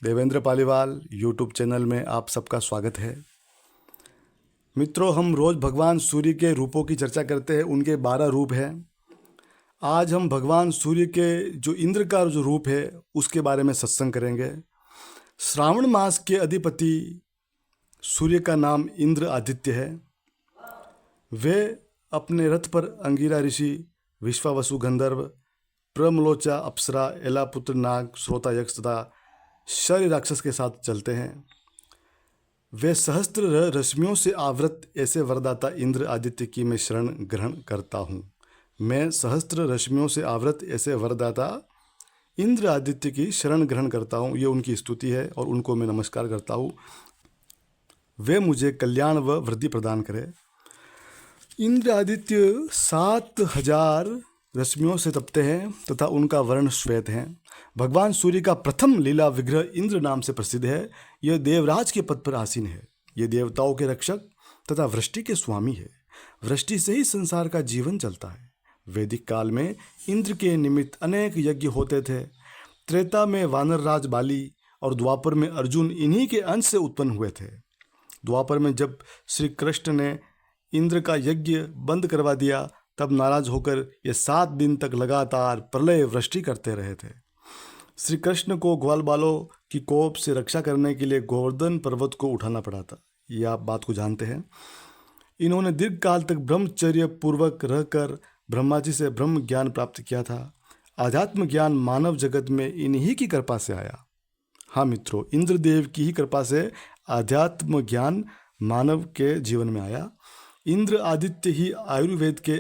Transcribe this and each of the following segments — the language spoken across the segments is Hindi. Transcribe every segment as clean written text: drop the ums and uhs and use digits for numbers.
देवेंद्र पालीवाल यूट्यूब चैनल में आप सबका स्वागत है। मित्रों, हम रोज़ भगवान सूर्य के रूपों की चर्चा करते हैं। उनके 12 रूप हैं। आज हम भगवान सूर्य के जो इंद्र का जो रूप है उसके बारे में सत्संग करेंगे। श्रावण मास के अधिपति सूर्य का नाम इंद्र आदित्य है। वे अपने रथ पर अंगिरा ऋषि, विश्वावसु गंधर्व, प्रमलोचा अप्सरा, एलापुत्र नाग, श्रोता यक्ष तथा शर राक्षस के साथ चलते हैं। वे सहस्त्र रश्मियों से आवृत ऐसे वरदाता इंद्र आदित्य की मैं शरण ग्रहण करता हूँ। मैं सहस्त्र रश्मियों से आवृत ऐसे वरदाता इंद्र आदित्य की शरण ग्रहण करता हूँ। ये उनकी स्तुति है और उनको मैं नमस्कार करता हूँ। वे मुझे कल्याण व वृद्धि प्रदान करें। इंद्र आदित्य 7000 रश्मियों से तपते हैं तथा उनका वर्ण श्वेत है। भगवान सूर्य का प्रथम लीला विग्रह इंद्र नाम से प्रसिद्ध है। यह देवराज के पद पर आसीन है। यह देवताओं के रक्षक तथा वृष्टि के स्वामी है। वृष्टि से ही संसार का जीवन चलता है। वैदिक काल में इंद्र के निमित्त अनेक यज्ञ होते थे। त्रेता में वानर राज बाली और द्वापर में अर्जुन इन्हीं के अंश से उत्पन्न हुए थे। द्वापर में जब श्री कृष्ण ने इंद्र का यज्ञ बंद करवा दिया, तब नाराज होकर ये 7 दिन तक लगातार प्रलय वृष्टि करते रहे थे। श्री कृष्ण को ग्वाल बालों की कोप से रक्षा करने के लिए गोवर्धन पर्वत को उठाना पड़ा था। ये आप बात को जानते हैं। इन्होंने दीर्घ काल तक ब्रह्मचर्य पूर्वक रहकर ब्रह्मा जी से ब्रह्म ज्ञान प्राप्त किया था। आध्यात्म ज्ञान मानव जगत में इन्हीं की कृपा से आया। हाँ मित्रों, इंद्रदेव की ही कृपा से आध्यात्म ज्ञान मानव के जीवन में आया। इंद्र आदित्य ही आयुर्वेद के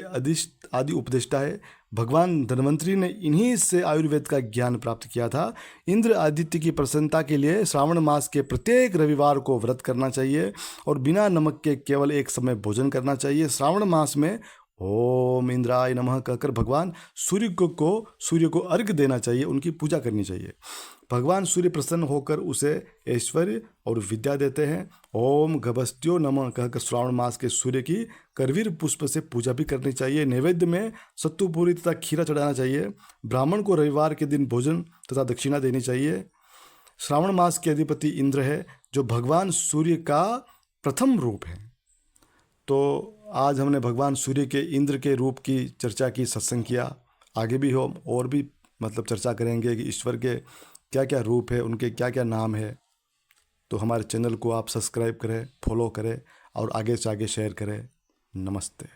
आदि उपदेष्टा है। भगवान धन्वंतरी ने इन्हीं से आयुर्वेद का ज्ञान प्राप्त किया था। इंद्र आदित्य की प्रसन्नता के लिए श्रावण मास के प्रत्येक रविवार को व्रत करना चाहिए और बिना नमक के केवल एक समय भोजन करना चाहिए। श्रावण मास में ओम इंद्राय नमः कहकर भगवान सूर्य को अर्घ्य देना चाहिए, उनकी पूजा करनी चाहिए। भगवान सूर्य प्रसन्न होकर उसे ऐश्वर्य और विद्या देते हैं। ओम गभस्त्यो नमः कहकर श्रावण मास के सूर्य की करवीर पुष्प से पूजा भी करनी चाहिए। नैवेद्य में सत्तू पूरी तथा खीरा चढ़ाना चाहिए। ब्राह्मण को रविवार के दिन भोजन तथा दक्षिणा देनी चाहिए। श्रावण मास के अधिपति इंद्र है, जो भगवान सूर्य का प्रथम रूप है। तो आज हमने भगवान सूर्य के इंद्र के रूप की चर्चा की, सत्संग किया। आगे भी हो और भी चर्चा करेंगे कि ईश्वर के क्या क्या रूप है, उनके क्या क्या नाम है। तो हमारे चैनल को आप सब्सक्राइब करें, फॉलो करें और आगे से आगे शेयर करें। नमस्ते।